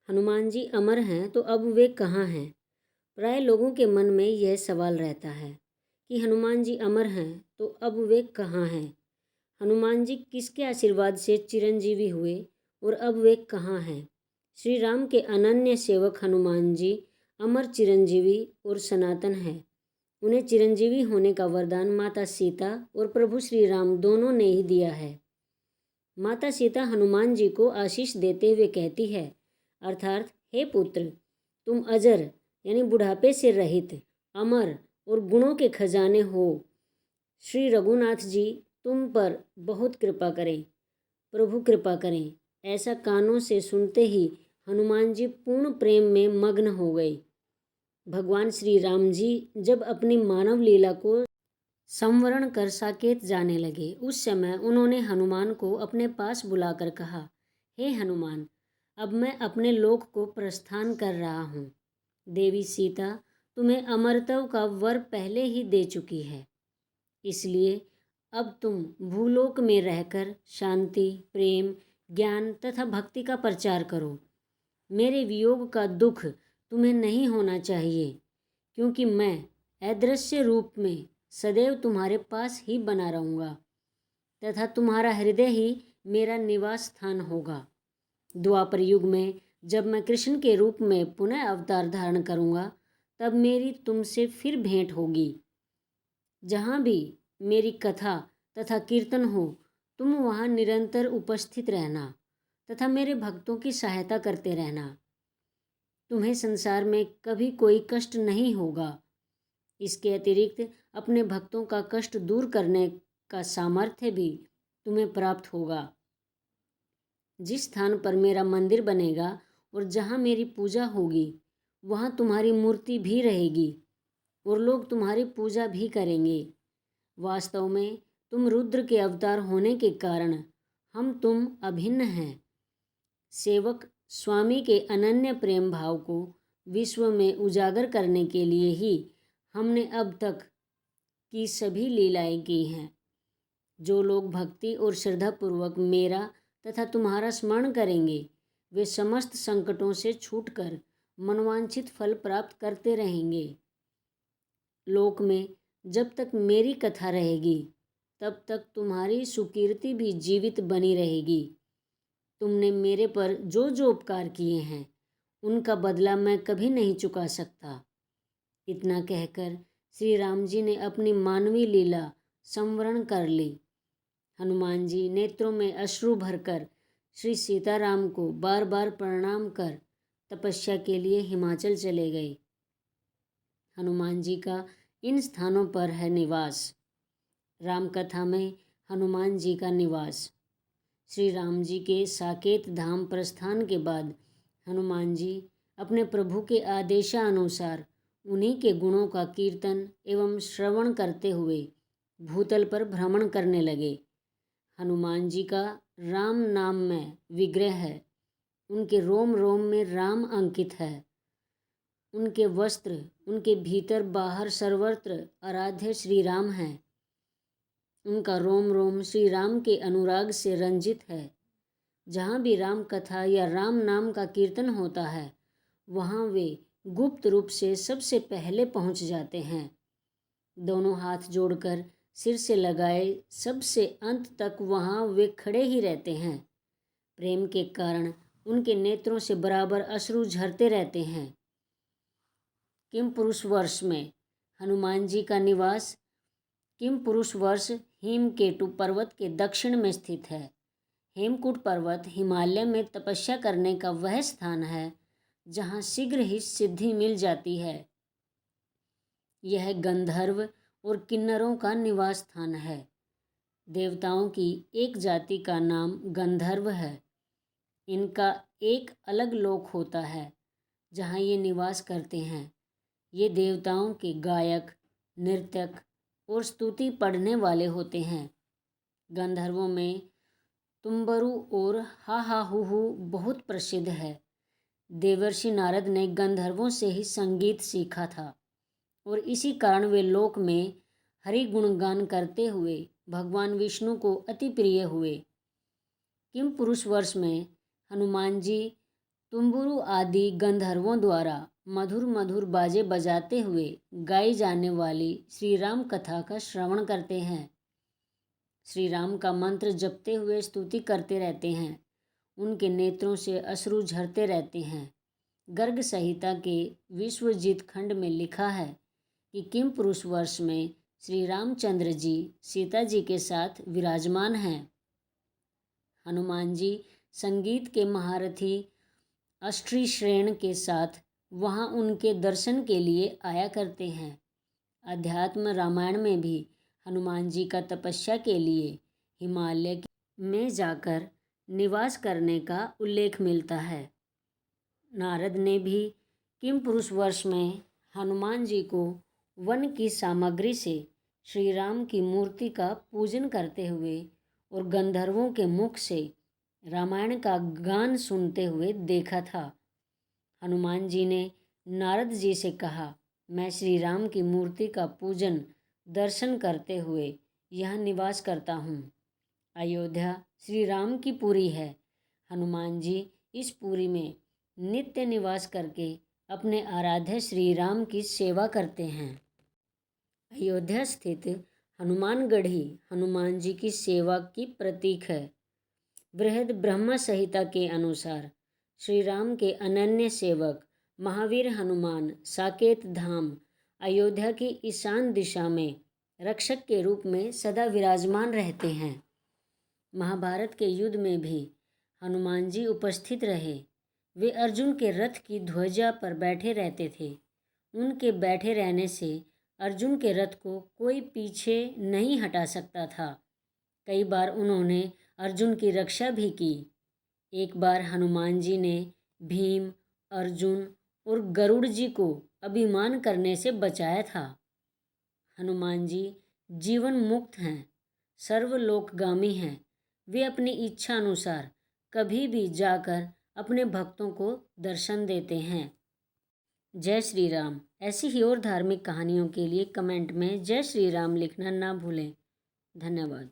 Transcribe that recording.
हनुमान जी अमर हैं तो अब वे कहाँ हैं? प्राय लोगों के मन में यह सवाल रहता है कि हनुमान जी अमर हैं तो अब वे कहाँ हैं? हनुमान जी किसके आशीर्वाद से चिरंजीवी हुए और अब वे कहाँ हैं? श्री राम के अनन्य सेवक हनुमान जी अमर, चिरंजीवी और सनातन हैं। उन्हें चिरंजीवी होने का वरदान माता सीता और प्रभु श्री राम दोनों ने ही दिया है। माता सीता हनुमान जी को आशीष देते हुए कहती है, अर्थात हे पुत्र, तुम अजर यानी बुढ़ापे से रहित, अमर और गुणों के खजाने हो। श्री रघुनाथ जी तुम पर बहुत कृपा करें, प्रभु कृपा करें। ऐसा कानों से सुनते ही हनुमान जी पूर्ण प्रेम में मग्न हो गए। भगवान श्री राम जी जब अपनी मानव लीला को संवरण कर साकेत जाने लगे, उस समय उन्होंने हनुमान को अपने पास बुलाकर कहा, हे हनुमान, अब मैं अपने लोक को प्रस्थान कर रहा हूँ। देवी सीता तुम्हें अमरत्व का वर पहले ही दे चुकी है, इसलिए अब तुम भूलोक में रहकर शांति, प्रेम, ज्ञान तथा भक्ति का प्रचार करो। मेरे वियोग का दुख तुम्हें नहीं होना चाहिए, क्योंकि मैं अदृश्य रूप में सदैव तुम्हारे पास ही बना रहूँगा तथा तुम्हारा हृदय ही मेरा निवास स्थान होगा। द्वापर युग में जब मैं कृष्ण के रूप में पुनः अवतार धारण करूँगा, तब मेरी तुमसे फिर भेंट होगी। जहाँ भी मेरी कथा तथा कीर्तन हो, तुम वहाँ निरंतर उपस्थित रहना तथा मेरे भक्तों की सहायता करते रहना। तुम्हें संसार में कभी कोई कष्ट नहीं होगा। इसके अतिरिक्त अपने भक्तों का कष्ट दूर करने का सामर्थ्य भी तुम्हें प्राप्त होगा। जिस स्थान पर मेरा मंदिर बनेगा और जहाँ मेरी पूजा होगी, वहाँ तुम्हारी मूर्ति भी रहेगी और लोग तुम्हारी पूजा भी करेंगे। वास्तव में तुम रुद्र के अवतार होने के कारण हम तुम अभिन्न हैं। सेवक स्वामी के अनन्य प्रेम भाव को विश्व में उजागर करने के लिए ही हमने अब तक की सभी लीलाएं की हैं। जो लोग भक्ति और श्रद्धापूर्वक मेरा तथा तुम्हारा स्मरण करेंगे, वे समस्त संकटों से छूटकर मनवांछित फल प्राप्त करते रहेंगे। लोक में जब तक मेरी कथा रहेगी, तब तक तुम्हारी सुकीर्ति भी जीवित बनी रहेगी। तुमने मेरे पर जो जो उपकार किए हैं, उनका बदला मैं कभी नहीं चुका सकता। इतना कहकर श्री राम जी ने अपनी मानवीय लीला संवरण कर ली। हनुमान जी नेत्रों में अश्रु भरकर श्री सीताराम को बार बार प्रणाम कर तपस्या के लिए हिमाचल चले गए। हनुमान जी का इन स्थानों पर है निवास। राम कथा में हनुमान जी का निवास। श्री राम जी के साकेत धाम प्रस्थान के बाद हनुमान जी अपने प्रभु के आदेशानुसार उन्हीं के गुणों का कीर्तन एवं श्रवण करते हुए भूतल पर भ्रमण करने लगे। हनुमान जी का राम नाम में विग्रह है। उनके रोम रोम में राम अंकित है। उनके वस्त्र, उनके भीतर बाहर सर्वत्र आराध्य श्री राम हैं। उनका रोम रोम श्री राम के अनुराग से रंजित है। जहाँ भी राम कथा या राम नाम का कीर्तन होता है, वहाँ वे गुप्त रूप से सबसे पहले पहुँच जाते हैं। दोनों हाथ जोड़कर सिर से लगाए सबसे अंत तक वहाँ वे खड़े ही रहते हैं। प्रेम के कारण उनके नेत्रों से बराबर अश्रु झरते रहते हैं। किम पुरुष वर्ष में हनुमान जी का निवास। किम पुरुष वर्ष हेमकेटु पर्वत के दक्षिण में स्थित है। हेमकूट पर्वत हिमालय में तपस्या करने का वह स्थान है जहाँ शीघ्र ही सिद्धि मिल जाती है। यह गंधर्व और किन्नरों का निवास स्थान है। देवताओं की एक जाति का नाम गंधर्व है। इनका एक अलग लोक होता है जहाँ ये निवास करते हैं। ये देवताओं के गायक, नर्तक और स्तुति पढ़ने वाले होते हैं। गंधर्वों में तुम्बरु और हा हा हु हु बहुत प्रसिद्ध है। देवर्षि नारद ने गंधर्वों से ही संगीत सीखा था और इसी कारण वे लोक में हरि गुणगान करते हुए भगवान विष्णु को अति प्रिय हुए। किम पुरुष वर्ष में हनुमान जी तुम्बुरु आदि गंधर्वों द्वारा मधुर मधुर बाजे बजाते हुए गाई जाने वाली श्री राम कथा का श्रवण करते हैं। श्री राम का मंत्र जपते हुए स्तुति करते रहते हैं। उनके नेत्रों से अश्रु झरते रहते हैं। गर्ग संहिता के विश्वजीत खंड में लिखा है कि किम पुरुष वर्ष में श्री रामचंद्र जी सीता जी के साथ विराजमान हैं। हनुमान जी संगीत के महारथी अष्टश्रेण के साथ वहाँ उनके दर्शन के लिए आया करते हैं। अध्यात्म रामायण में भी हनुमान जी का तपस्या के लिए हिमालय में जाकर निवास करने का उल्लेख मिलता है। नारद ने भी किम पुरुष वर्ष में हनुमान जी को वन की सामग्री से श्री राम की मूर्ति का पूजन करते हुए और गंधर्वों के मुख से रामायण का गान सुनते हुए देखा था। हनुमान जी ने नारद जी से कहा, मैं श्री राम की मूर्ति का पूजन दर्शन करते हुए यहाँ निवास करता हूँ। अयोध्या श्री राम की पुरी है। हनुमान जी इस पुरी में नित्य निवास करके अपने आराध्य श्री राम की सेवा करते हैं। अयोध्या स्थित हनुमानगढ़ी हनुमान जी की सेवा की प्रतीक है। बृहद ब्रह्म संहिता के अनुसार श्री राम के अनन्य सेवक महावीर हनुमान साकेत धाम अयोध्या की ईशान दिशा में रक्षक के रूप में सदा विराजमान रहते हैं। महाभारत के युद्ध में भी हनुमान जी उपस्थित रहे। वे अर्जुन के रथ की ध्वजा पर बैठे रहते थे। उनके बैठे रहने से अर्जुन के रथ को कोई पीछे नहीं हटा सकता था। कई बार उन्होंने अर्जुन की रक्षा भी की। एक बार हनुमान जी ने भीम, अर्जुन और गरुड़ जी को अभिमान करने से बचाया था। हनुमान जी जीवन मुक्त हैं, सर्वलोकगामी हैं। वे अपनी इच्छा अनुसार कभी भी जाकर अपने भक्तों को दर्शन देते हैं। जय श्री राम। ऐसी ही और धार्मिक कहानियों के लिए कमेंट में जय श्री राम लिखना ना भूलें। धन्यवाद।